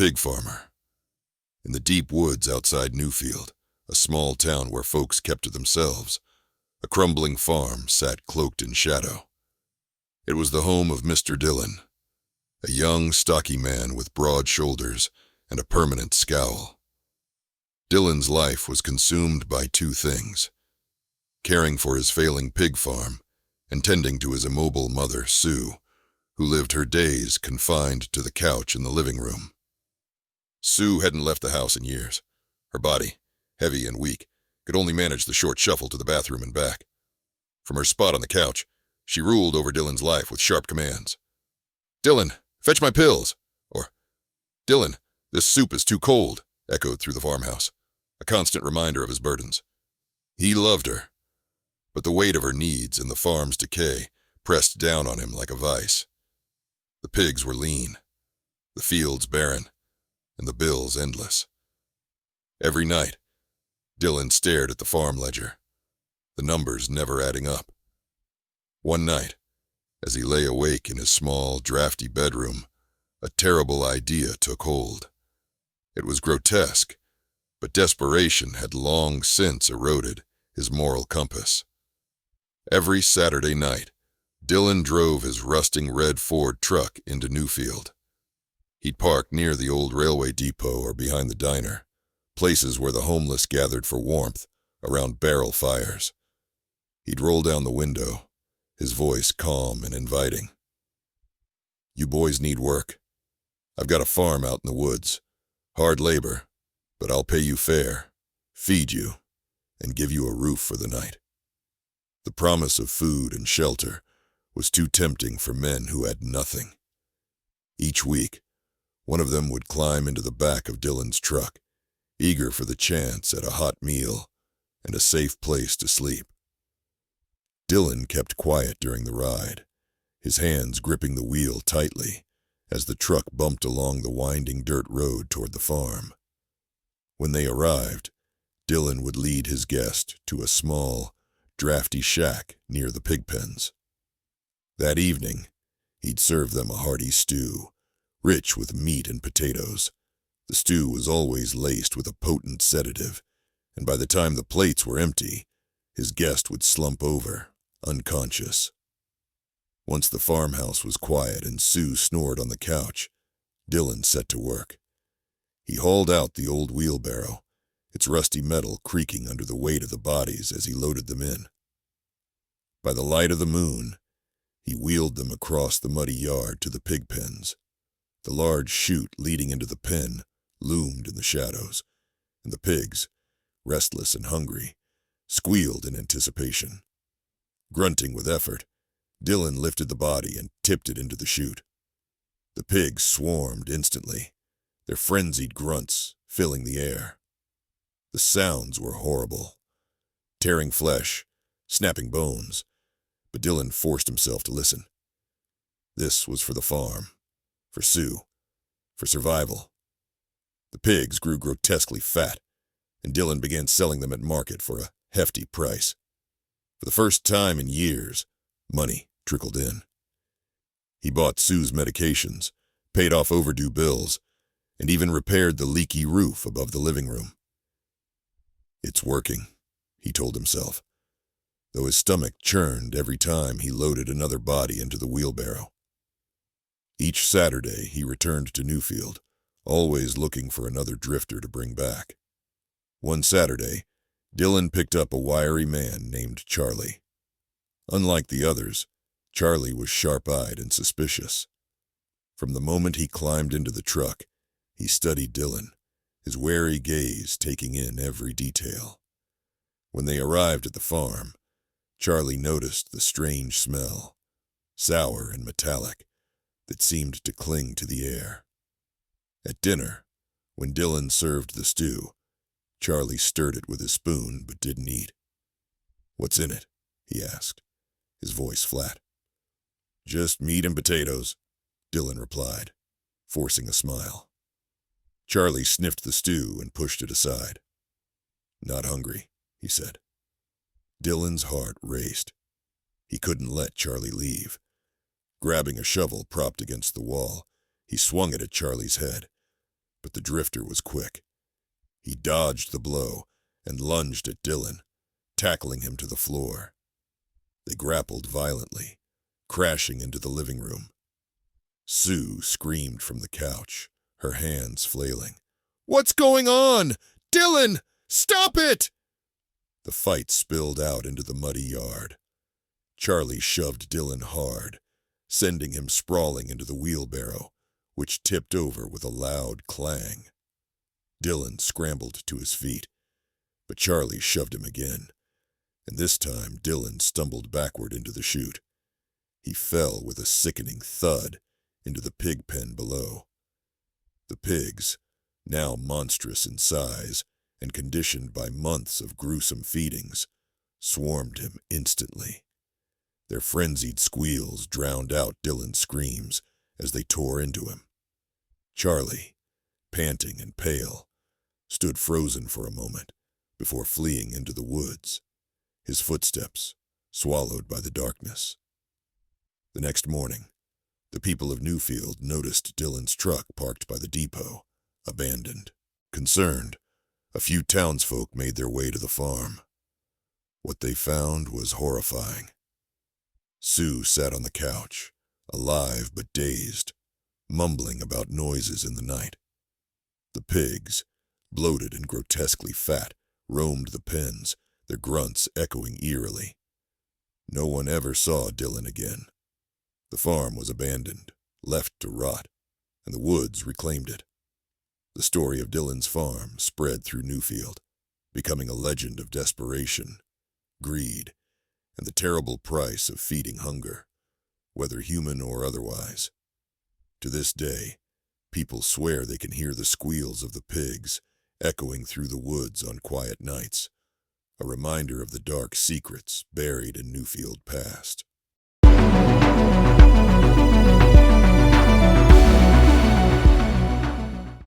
pig farmer. In the deep woods outside Newfield, a small town where folks kept to themselves, a crumbling farm sat cloaked in shadow. It was the home of Mr. Dillon, a young, stocky man with broad shoulders and a permanent scowl. Dillon's life was consumed by two things: caring for his failing pig farm and tending to his immobile mother, Sue, who lived her days confined to the couch in the living room. Sue hadn't left the house in years. Her body, heavy and weak, could only manage the short shuffle to the bathroom and back. From her spot on the couch, she ruled over Dillon's life with sharp commands. "Dillon, fetch my pills!" Or, "Dillon, this soup is too cold," echoed through the farmhouse, a constant reminder of his burdens. He loved her, but the weight of her needs and the farm's decay pressed down on him like a vice. The pigs were lean, the fields barren, and the bills endless. Every night, Dillon stared at the farm ledger, the numbers never adding up. One night, as he lay awake in his small, drafty bedroom, a terrible idea took hold. It was grotesque, but desperation had long since eroded his moral compass. Every Saturday night, Dillon drove his rusting red Ford truck into Newfield. He'd park near the old railway depot or behind the diner, places where the homeless gathered for warmth around barrel fires. He'd roll down the window, his voice calm and inviting. "You boys need work. I've got a farm out in the woods. Hard labor, but I'll pay you fair, feed you, and give you a roof for the night." The promise of food and shelter was too tempting for men who had nothing. Each week, one of them would climb into the back of Dillon's truck, eager for the chance at a hot meal and a safe place to sleep. Dillon kept quiet during the ride, his hands gripping the wheel tightly as the truck bumped along the winding dirt road toward the farm. When they arrived, Dillon would lead his guest to a small, drafty shack near the pig pens. That evening, he'd serve them a hearty stew, rich with meat and potatoes. The stew was always laced with a potent sedative, and by the time the plates were empty, his guest would slump over, unconscious. Once the farmhouse was quiet and Sue snored on the couch, Dillon set to work. He hauled out the old wheelbarrow, its rusty metal creaking under the weight of the bodies as he loaded them in. By the light of the moon, he wheeled them across the muddy yard to the pig pens. The large chute leading into the pen loomed in the shadows, and the pigs, restless and hungry, squealed in anticipation. Grunting with effort, Dillon lifted the body and tipped it into the chute. The pigs swarmed instantly, their frenzied grunts filling the air. The sounds were horrible, tearing flesh, snapping bones, but Dillon forced himself to listen. This was for the farm, for Sue, for survival. The pigs grew grotesquely fat, and Dillon began selling them at market for a hefty price. For the first time in years, money trickled in. He bought Sue's medications, paid off overdue bills, and even repaired the leaky roof above the living room. "It's working," he told himself, though his stomach churned every time he loaded another body into the wheelbarrow. Each Saturday he returned to Newfield, always looking for another drifter to bring back. One Saturday, Dillon picked up a wiry man named Charlie. Unlike the others, Charlie was sharp-eyed and suspicious. From the moment he climbed into the truck, he studied Dillon, his wary gaze taking in every detail. When they arrived at the farm, Charlie noticed the strange smell, sour and metallic, that seemed to cling to the air. At dinner, when Dillon served the stew, Charlie stirred it with his spoon but didn't eat. "What's in it?" he asked, his voice flat. "Just meat and potatoes," Dillon replied, forcing a smile. Charlie sniffed the stew and pushed it aside. "Not hungry," he said. Dillon's heart raced. He couldn't let Charlie leave. Grabbing a shovel propped against the wall, he swung it at Charlie's head. But the drifter was quick. He dodged the blow and lunged at Dylan, tackling him to the floor. They grappled violently, crashing into the living room. Sue screamed from the couch, her hands flailing. "What's going on? Dylan, stop it!" The fight spilled out into the muddy yard. Charlie shoved Dylan hard, sending him sprawling into the wheelbarrow, which tipped over with a loud clang. Dylan scrambled to his feet, but Charlie shoved him again, and this time Dylan stumbled backward into the chute. He fell with a sickening thud into the pig pen below. The pigs, now monstrous in size and conditioned by months of gruesome feedings, swarmed him instantly. Their frenzied squeals drowned out Dylan's screams as they tore into him. Charlie, panting and pale, stood frozen for a moment before fleeing into the woods, his footsteps swallowed by the darkness. The next morning, the people of Newfield noticed Dylan's truck parked by the depot, abandoned. Concerned, a few townsfolk made their way to the farm. What they found was horrifying. Sue sat on the couch, alive but dazed, mumbling about noises in the night. The pigs, bloated and grotesquely fat, roamed the pens, their grunts echoing eerily. No one ever saw Dylan again. The farm was abandoned, left to rot, and the woods reclaimed it. The story of Dylan's farm spread through Newfield, becoming a legend of desperation, greed, and the terrible price of feeding hunger, whether human or otherwise. To this day, people swear they can hear the squeals of the pigs echoing through the woods on quiet nights, a reminder of the dark secrets buried in Newfield past.